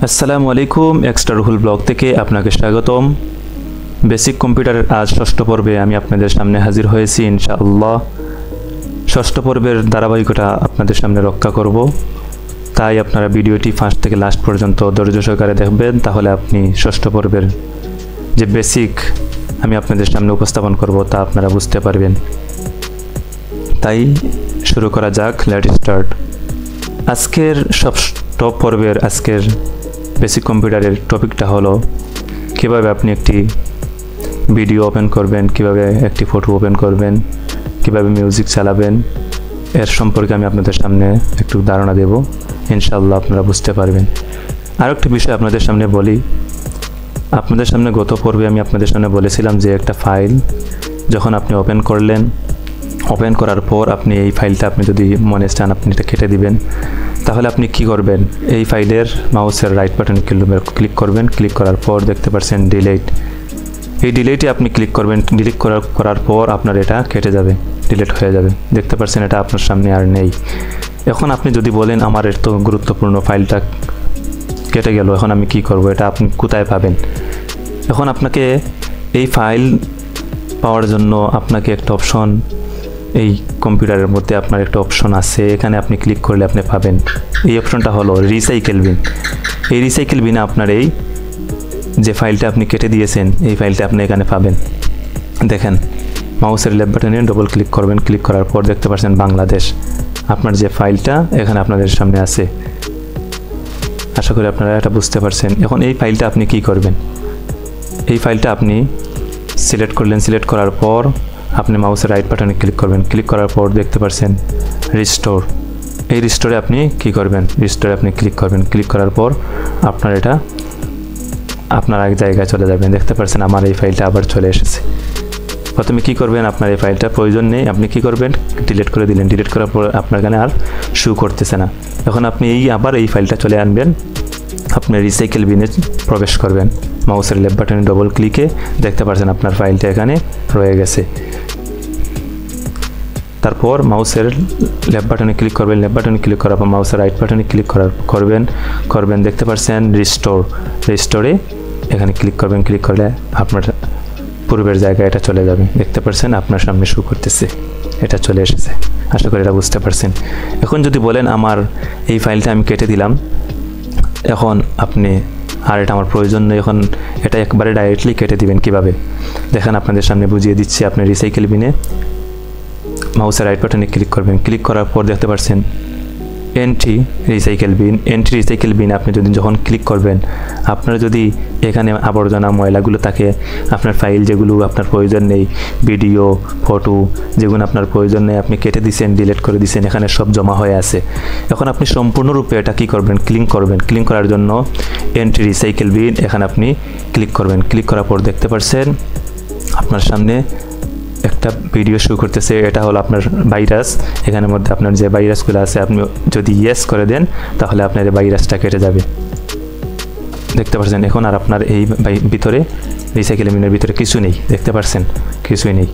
আসসালামু আলাইকুম, extra Ruhul blog থেকে আপনাকে স্বাগতম। বেসিক কম্পিউটারের আজ ষষ্ঠ পর্বে আমি আপনাদের সামনে হাজির হয়েছি ইনশাআল্লাহ। ষষ্ঠ পর্বের ধারাবাহিকতা আপনাদের সামনে রক্ষা করব, তাই আপনারা ভিডিওটি ফার্স্ট থেকে লাস্ট পর্যন্ত ধৈর্য সহকারে দেখবেন, তাহলে আপনি ষষ্ঠ পর্বের যে বেসিক আমি আপনাদের সামনে উপস্থাপন করব তা আপনারা বুঝতে পারবেন। তাই শুরু করা যাক, লেটস স্টার্ট। আজকের ষষ্ঠ পর্বের আজকের বেসিক কম্পিউটারের টপিকটা হলো কিভাবে আপনি একটি ভিডিও ওপেন করবেন, কিভাবে একটি ফটো ওপেন করবেন, কিভাবে মিউজিক চালাবেন, এর সম্পর্কে আমি আপনাদের সামনে একটু ধারণা দেব। ইনশাআল্লাহ আপনারা বুঝতে পারবেন। আর একটি বিষয় আপনাদের সামনে বলি, আপনাদের সামনে গত পর্বে আমি আপনাদের সামনে বলেছিলাম যে একটা ফাইল যখন আপনি ওপেন করলেন, ওপেন করার পর আপনি এই ফাইলটা আপনি যদি মনে চান আপনি এটা কেটে দিবেন, তাহলে আপনি কি করবেন, এই ফাইলের মাউসের রাইট বাটনে ক্লিক করবেন। ক্লিক করার পর দেখতে পাচ্ছেন ডিলিট। এই ডিলিটে আপনি ক্লিক করবেন। ডিলিট করার পর আপনার এটা কেটে যাবে, ডিলিট হয়ে যাবে। দেখতে পাচ্ছেন এটা আপনার সামনে আর নেই। এখন আপনি যদি বলেন আমার এত গুরুত্বপূর্ণ ফাইলটা কেটে গেল, এখন আমি কি করব, এটা আপনি কোথায় পাবেন? এখন আপনাকে এই ফাইল পাওয়ার জন্য আপনাকে একটা অপশন, এই কম্পিউটারের মধ্যে আপনার একটা অপশন আছে, এখানে আপনি ক্লিক করলে আপনি পাবেন। এই অপশনটা হলো রিসাইকেল বিন। এই রিসাইকেল বিনে আপনার এই যে ফাইলটা আপনি কেটে দিয়েছেন এই ফাইলটা আপনি এখানে পাবেন। দেখেন, মাউসের লেফট বাটনে ডবল ক্লিক করবেন। ক্লিক করার পর দেখতে পাচ্ছেন বাংলাদেশ, আপনার যে ফাইলটা এখানে আপনাদের সামনে আছে। আশা করি আপনারা এটা বুঝতে পারছেন। এখন এই ফাইলটা আপনি কি করবেন, এই ফাইলটা আপনি সিলেক্ট করলেন। সিলেক্ট করার পর আপনি মাউসের রাইট বাটনে ক্লিক করবেন। ক্লিক করার পর দেখতে পাচ্ছেন রিস্টোর। এই রিস্টোরে আপনি কি করবেন, রিস্টোরে আপনি ক্লিক করবেন। ক্লিক করার পর আপনার এটা আপনার এক জায়গায় চলে যাবেন। দেখতে পাচ্ছেন আমার এই ফাইলটা আবার চলে এসেছে। প্রথমে কি করবেন, আপনার এই ফাইলটা প্রয়োজন নেই, আপনি কি করবেন, ডিলিট করে দিলেন। ডিলিট করার পর আপনার এখানে আর শো করতেছে না। এখন আপনি আবার এই ফাইলটা চলে আনবেন, আপনি রিসাইকেল বিনে প্রবেশ করবেন। মাউসের লেফট বাটনে ডবল ক্লিকে দেখতে পাচ্ছেন আপনার ফাইলটা এখানে রয়ে গেছে। তারপর মাউসের লেফট বাটনে ক্লিক করবেন। লেফট বাটনে ক্লিক করার পর মাউসের রাইট বাটনে ক্লিক করবেন। দেখতে পাচ্ছেন রিস্টোরে এখানে ক্লিক করবেন। ক্লিক করলে আপনার পূর্বের জায়গায় এটা চলে যাবে। দেখতে পাচ্ছেন আপনার সামনে শো করতেছে, এটা চলে এসেছে। আশা করি এটা বুঝতে পারছেন। এখন যদি বলেন আমার এই ফাইলটা আমি কেটে দিলাম, এখন আপনি আর এটা আমার প্রয়োজন নেই, এখন এটা একবারে ডাইরেক্টলি কেটে দিবেন কিভাবে দেখেন আপনাদের সামনে বুঝিয়ে দিচ্ছি। আপনি রিসাইকেল বিনে মাউসের রাইট বাটনে ক্লিক করবেন। ক্লিক করার পর দেখতে পাচ্ছেন এন্ট্রি রিসাইকেল বিন। আপনি যদি যখন ক্লিক করবেন, আপনার যদি এখানে আবর্জনা ময়লাগুলো থাকে, আপনার ফাইল যেগুলো আপনার প্রয়োজন নেই, ভিডিও ফটো যেগুলো আপনার প্রয়োজন নেই, আপনি কেটে দিয়েছেন, ডিলিট করে দিয়েছেন, এখানে সব জমা হয়ে আছে। এখন আপনি সম্পূর্ণরূপে এটা কী করবেন, ক্লিক করবেন। ক্লিক করার জন্য এন্ট্রি রিসাইকেল বিন এখানে আপনি ক্লিক করবেন। ক্লিক করার পর দেখতে পাচ্ছেন আপনার সামনে একটা ভিডিও শো করতেছে। এটা হলো আপনার ভাইরাস। এখানের মধ্যে আপনার যে ভাইরাসগুলো আছে আপনি যদি ইয়েস করে দেন তাহলে আপনার এই ভাইরাসটা কেটে যাবে। দেখতে পাচ্ছেন এখন আর আপনার এই ভিতরে রিসাইকেল বিনের ভিতরে কিছু নেই। দেখতে পাচ্ছেন কিছুই নেই।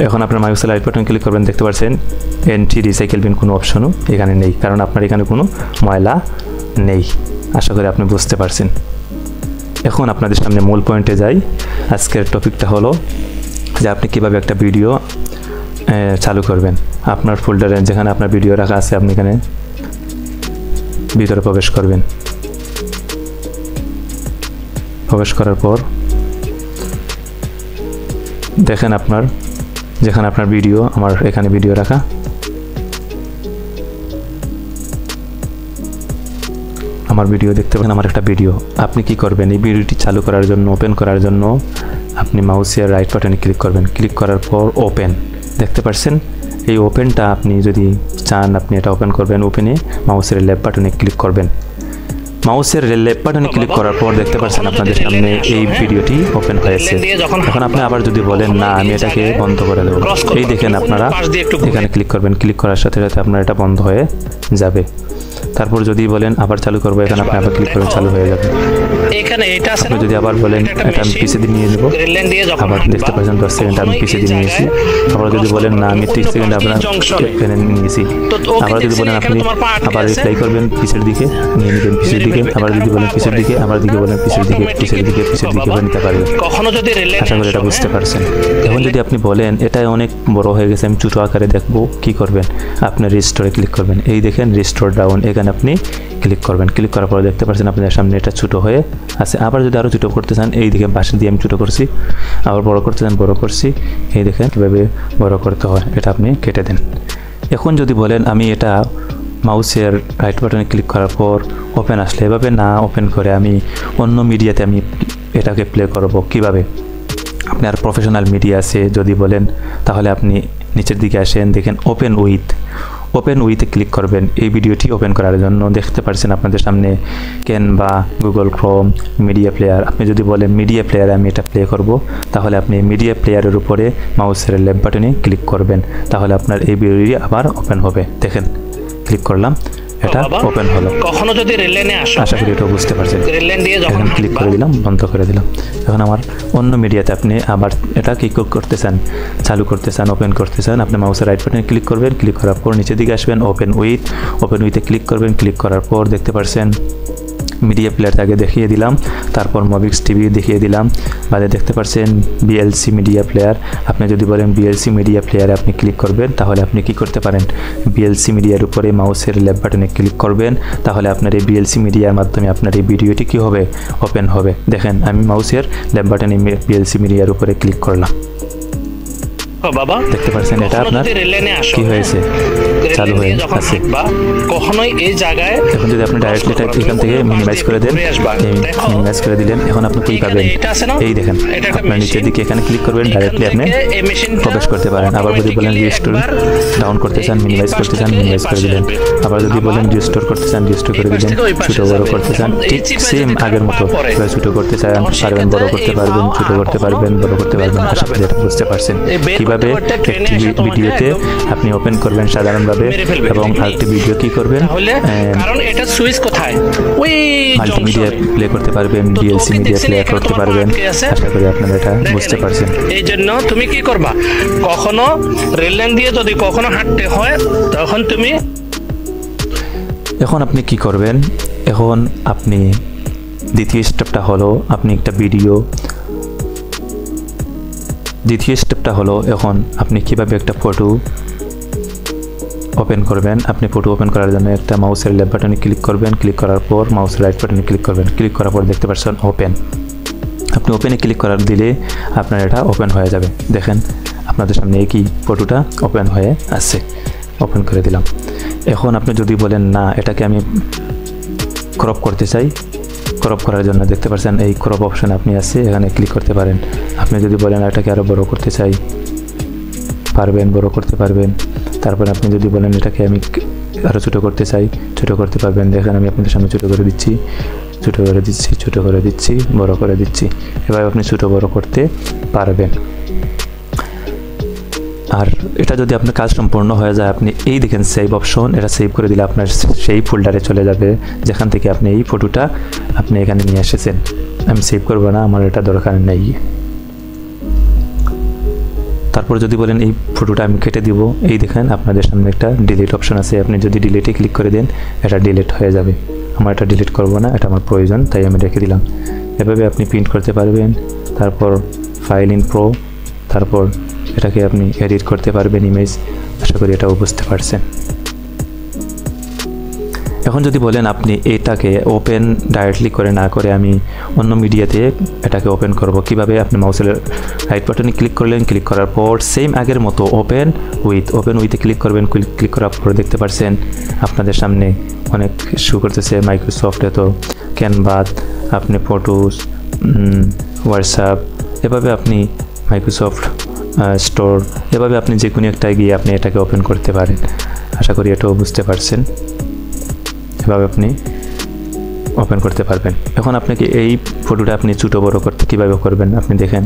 এখন আপনার মাউসের রাইট বাটন ক্লিক করবেন। দেখতে পাচ্ছেন এন্ট্রি রিসাইকেল বিন কোনো অপশনও এখানে নেই, কারণ আপনার এখানে কোনো ময়লা নেই। আশা করি আপনি বুঝতে পারছেন। এখন আপনাদের সামনে মূল পয়েন্টে যাই। আজকের টপিকটা হলো যে আপনি কীভাবে একটা ভিডিও চালু করবেন। আপনার ফোল্ডারে যেখানে আপনার ভিডিও রাখা আছে আপনি এখানে ভিতরে প্রবেশ করবেন। প্রবেশ করার পর দেখেন আপনার যেখানে আপনার ভিডিও, আমার এখানে ভিডিও রাখা, আমার ভিডিও দেখতে পাবেন, আমার একটা ভিডিও। আপনি কি করবেন, এই ভিডিওটি চালু করার জন্য, ওপেন করার জন্য আপনি মাউসের রাইট বাটনে ক্লিক করবেন। ক্লিক করার পর ওপেন। দেখতে পাচ্ছেন এই ওপেনটা আপনি যদি চান আপনি এটা ওপেন করবেন। ওপেনে মাউসের লেফট বাটনে ক্লিক করবেন। মাউসের লেফট বাটনে ক্লিক করার পর দেখতে পাচ্ছেন আপনাদের সামনে এই ভিডিওটি ওপেন হয়েছে। এখন আপনি আবার যদি বলেন না আমি এটাকে বন্ধ করে দেবো, এই দেখেন আপনারা এখানে ক্লিক করবেন। ক্লিক করার সাথে সাথে আপনার এটা বন্ধ হয়ে যাবে। তারপর যদি বলেন আবার চালু করবো, এখানে আপনি আবার ক্লিক করে চালু হয়ে যাবে। এখানে এটা আছে আপনি যদি আবার বলেন এটা আমি পিছে দিয়ে নিয়ে নেব, আবার দেখতে পাচ্ছেন 10 সেকেন্ড আমি পিছে দিয়ে নিয়েছি। আবার যদি বলেন না আমি 30 সেকেন্ড আপনার এখানে নিয়েছি, আবার যদি বলেন আপনি আবার রিপ্লাই করবেন পিছের দিকে নিয়ে নেবেন, পিছের দিকে আবার যদি বলেন পিছের দিকে, আবার দিকে বলেন পিছের দিকে, পিছের দিকে পিছের দিকে নিতে পারবেন। আশা করি এটা বুঝতে পারছেন। এখন যদি আপনি বলেন এটা অনেক বড় হয়ে গেছে আমি ছোট আকারে দেখবো, কি করবেন? আপনি রিস্টোরে ক্লিক করবেন। এই দেখেন রিস্টোর ডাউন, এখানে আপনি ক্লিক করবেন। ক্লিক করার পরে দেখতে পাচ্ছেন আপনাদের সামনে এটা ছোট হয়ে আছে। আবার যদি আরও ছোটো করতে চান এই দিকে পাশে দিয়ে আমি ছোটো করছি, আবার বড় করতে চান বড় করছি। এই দেখেন কীভাবে বড় করতে হয়, এটা আপনি কেটে দেন। এখন যদি বলেন আমি এটা মাউসের রাইট বাটনে ক্লিক করার পর ওপেন আসলে এভাবে না ওপেন করে আমি অন্য মিডিয়াতে আমি এটাকে প্লে করব কিভাবে? আপনার প্রফেশনাল মিডিয়া আছে যদি বলেন, তাহলে আপনি নিচের দিকে আসেন, দেখেন ওপেন উইথে ক্লিক করবেন। এই ভিডিওটি ওপেন করার জন্য দেখতে পাচ্ছেন আপনাদের সামনে Canva, Google Chrome, media player. আপনি যদি বলেন মিডিয়া প্লেয়ারে আমি এটা প্লে করব, তাহলে আপনি মিডিয়া প্লেয়ারের উপরে মাউসের লেফট বাটনে ক্লিক করবেন, তাহলে আপনার এই ভিডিওটি আবার ওপেন হবে। দেখেন ক্লিক করলাম, এটা ওপেন হলো। কখনো যদি রেল লাইনে আসো, আশা করি এটা বুঝতে পারছেন। রেল লাইন দিয়ে যখন ক্লিক করে দিলাম, বন্ধ করে দিলাম। এখন আমার অন্য মিডিয়াতে আপনি আবার এটা কি করতে চান, চালু করতে চান, ওপেন করতে চান, আপনি মাউসের রাইট বাটনে ক্লিক করবেন। ক্লিক করার পর নিচের দিকে আসবেন, ওপেন উইথে ক্লিক করবেন। ক্লিক করার পর দেখতে পাচ্ছেন মিডিয়া প্লেয়ারটা আগে দেখিয়ে দিলাম, তারপর মবিক্স টিভি দেখিয়ে দিলাম, বাদে দেখতে পাচ্ছেন বিএলসি মিডিয়া প্লেয়ার। আপনি যদি বলেন বিএলসি মিডিয়া প্লেয়ারে আপনি ক্লিক করবেন, তাহলে আপনি কি করতে পারেন? বিএলসি মিডিয়ার উপরে মাউসের লেফট বাটনে ক্লিক করবেন, তাহলে আপনার এই বিএলসি মিডিয়ার মাধ্যমে আপনার এই ভিডিওটি কি হবে? ওপেন হবে। দেখেন আমি মাউসের লেফট বাটনে বিএলসি মিডিয়ার উপরে ক্লিক করলাম, বাবা দেখতে পাচ্ছেন এটা আপনার কি হয়েছে, চালু হয়ে আছে। কখনোই এই জায়গায় এখন যদি আপনি ডাইরেক্টলি এখান থেকে মিনিমাইজ করে দেন, মিনিমাইজ করে দিলেন, এখন আপনি কি পাবেন? এই দেখেন আপনার নিচের দিকে এখানে ক্লিক করবেন, ডাইরেক্টলি আপনি প্রবেশ করতে পারেন। আবার যদি বলেন রিস্টোর ডাউন করতে চান, মিনিমাইজ করতে চান, মিনিমাইজ করে দিলেন। আবার যদি বলেন রিস্টোর করতে চান, রিস্টোর করে দিলেন। ছোট বড় করতে চান, ঠিক সেম আগের মতো ছোট করতে চান পারবেন, বড় করতে পারবেন, ছোট করতে পারবেন, বড় করতে পারবেন। আশা করি এটা বুঝতে পারছেন কিভাবে একটি ভিডিওতে আপনি ওপেন করবেন সাধারণভাবে, এবং আরেকটি ভিডিও কি করবেন, কারণ এটা সুইচ কোথায় ওই মাল্টিমিডিয়া প্লে করতে পারবেন, বিএলসি মিডিয়া প্লে করতে পারবেন। আশা করি আপনারা এটা বুঝতে পারছেন। এই জন্য তুমি কি করবা, কখনো রেল লাইন দিয়ে যদি কখনো হাঁটতে হয় তখন তুমি এখন আপনি কি করবেন? এখন আপনি দ্বিতীয় স্টেপটা হলো আপনি একটা ভিডিও, দ্বিতীয় স্টেপটা হলো এখন আপনি কিভাবে একটা ফটো ওপেন করবেন। আপনি ফটো ওপেন করার জন্য একটা মাউসের লেফট বাটনে ক্লিক করবেন। ক্লিক করার পর মাউসের রাইট বাটনে ক্লিক করবেন। ক্লিক করার পর দেখতে পাচ্ছেন ওপেন। আপনি ওপেনে ক্লিক করার দিলে আপনার এটা ওপেন হয়ে যাবে। দেখেন আপনাদের সামনে কি ফটোটা ওপেন হয়ে আসছে, ওপেন করে দিলাম। এখন আপনি যদি বলেন না এটাকে আমি ক্রপ করতে চাই, ক্রপ করার জন্য দেখতে পাচ্ছেন এই ক্রপ অপশন আপনি আছে, এখানে ক্লিক করতে পারেন। আপনি যদি বলেন এটাকে আরও বড় করতে চাই, পারবেন, বড় করতে পারবেন। তারপর আপনি যদি বলেন এটাকে আমি আরও ছোটো করতে চাই, ছোটো করতে পারবেন। দেখেন আমি আপনাদের সামনে ছোটো করে দিচ্ছি, ছোটো করে দিচ্ছি, ছোটো করে দিচ্ছি, বড় করে দিচ্ছি। এভাবে আপনি ছোটো বড় করতে পারবেন। আর এটা যদি আপনার কাজ সম্পূর্ণ হয়ে যায়, আপনি এই দেখেন সেভ অপশন, এটা সেভ করে দিলে আপনার সেই ফোল্ডারে চলে যাবে যেখান থেকে আপনি এই ফটোটা আপনি এখানে নিয়ে এসেছেন। আমি সেভ করব না, আমার এটা দরকার নেই। তারপর যদি বলেন এই ফটোটা আমি কেটে দিব, এই দেখেন আপনাদের সামনে একটা ডিলিট অপশন আছে, আপনি যদি ডিলিটে ক্লিক করে দেন এটা ডিলিট হয়ে যাবে। আমার এটা ডিলিট করব না, এটা আমার প্রয়োজন, তাই আমি রেখে দিলাম। এভাবে আপনি প্রিন্ট করতে পারবেন। তারপর ফাইল ইন প্রো, তারপর এটাকে আপনি এডিট করতে পারবেন ইমেজ। আশা করি এটাও বুঝতে পারছেন। এখন যদি বলেন আপনি এটাকে ওপেন ডাইরেক্টলি করে না করে আমি অন্য মিডিয়াতে এটাকে ওপেন করব, কিভাবে? আপনি মাউসের রাইট বাটনে ক্লিক করলেন, ক্লিক করার পর সেম আগের মতো ওপেন উইথে ক্লিক করবেন। ক্লিক করার পর দেখতে পাচ্ছেন আপনাদের সামনে অনেক শো করতেছে মাইক্রোসফট, তো ক্যানভা, আপনি ফটোস, হোয়াটসঅ্যাপ, এভাবে আপনি মাইক্রোসফট স্টোর, এভাবে আপনি যে কোনো একটায় গিয়ে আপনি এটাকে ওপেন করতে পারেন। আশা করি এটাও বুঝতে পারছেন। এভাবে আপনি ওপেন করতে পারবেন। এখন আপনাকে এই ফটোটা আপনি ছোটো বড় করতে কীভাবে করবেন আপনি দেখেন।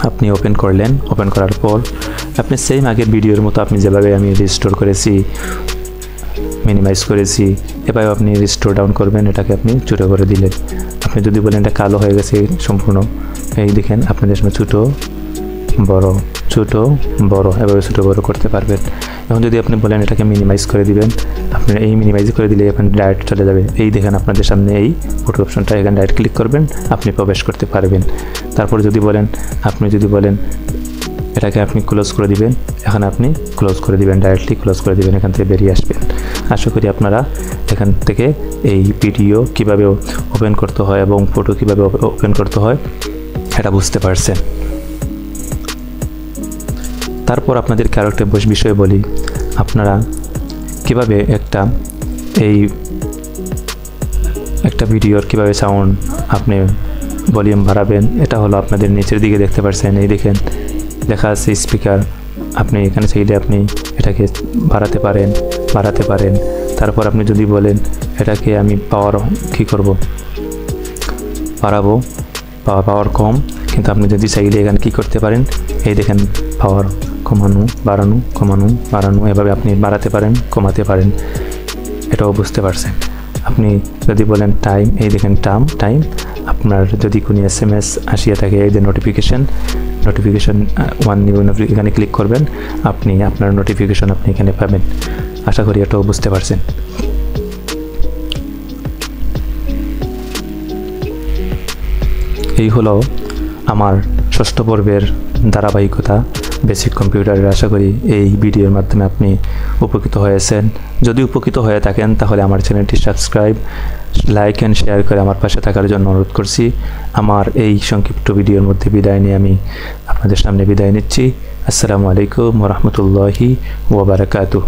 আপনি ওপেন করলেন, ওপেন করার পর আপনি সেম আগের ভিডিওর মতো আপনি যেভাবে আমি রিস্টোর করেছি, মিনিমাইজ করেছি, এভাবে আপনি রিস্টোর ডাউন করবেন। এটাকে আপনি ছোটো করে দিলেন, আপনি যদি বলেন এটা কালো হয়ে গেছে সম্পূর্ণ, এই দেখেন আপনাদের সামনে ছোটো বড় এভাবে ছোটো বড় করতে পারবেন। এখন যদি আপনি বলেন এটাকে মিনিমাইজ করে দিবেন, আপনি এই মিনিমাইজ করে দিলে এখন ডাইরেক্ট চলে যাবে। এই দেখেন আপনাদের সামনে এই ফটো অপশনটা, এখানে ডাইরেক্ট ক্লিক করবেন, আপনি প্রবেশ করতে পারবেন। তারপর আপনি যদি বলেন এটাকে আপনি ক্লোজ করে দিবেন, এখন আপনি ক্লোজ করে দিবেন, ডাইরেক্টলি ক্লোজ করে দিবেন, এখান থেকে বেরিয়ে আসবেন। আশা করি আপনারা এখান থেকে এই ভিডিও কীভাবে ওপেন করতে হয় এবং ফটো কীভাবে ওপেন করতে হয় এটা বুঝতে পারছেন। তারপর আপনাদেরকে আরও একটা বিষয় বলি, আপনারা কীভাবে একটা ভিডিওর কীভাবে সাউন্ড আপনি ভলিউম বাড়াবেন। এটা হলো আপনাদের নিচের দিকে দেখতে পাচ্ছেন, এই দেখেন লেখা আছে স্পিকার। আপনি এখানে চাইলে আপনি এটাকে বাড়াতে পারেন। তারপর আপনি যদি বলেন এটাকে আমি পাওয়ার কী করব, বাড়াবো, পাওয়ার কম, কিন্তু আপনি যদি চাইলে এখানে কী করতে পারেন, এই দেখেন পাওয়ার কমানো বাড়ানো এভাবে আপনি বাড়াতে পারেন, কমাতে পারেন। এটাও বুঝতে পারছেন। আপনি যদি বলেন টাইম, এই দেখেন টাইম, আপনার যদি কোনো SMS আসিয়া থাকে, এই যে নোটিফিকেশান 1 নিউ, এখানে ক্লিক করবেন, আপনি আপনার নোটিফিকেশন আপনি এখানে পাবেন। আশা করি এটাও বুঝতে পারছেন। এই হলো আমার ষষ্ঠ পর্বের ধারাবাহিকতা বেসিক কম্পিউটারের। আশা করি এই ভিডিওর মাধ্যমে আপনি উপকৃত হয়েছেন। যদি উপকৃত হয়ে থাকেন তাহলে আমার চ্যানেলটি সাবস্ক্রাইব, লাইক অ্যান্ড শেয়ার করে আমার পাশে থাকার জন্য অনুরোধ করছি। আমার এই সংক্ষিপ্ত ভিডিওর মধ্যে বিদায় নিয়ে আমি আপনাদের সামনে বিদায় নিচ্ছি। আসসালামু আলাইকুম ওয়া রাহমাতুল্লাহি ওয়া বারাকাতুহু।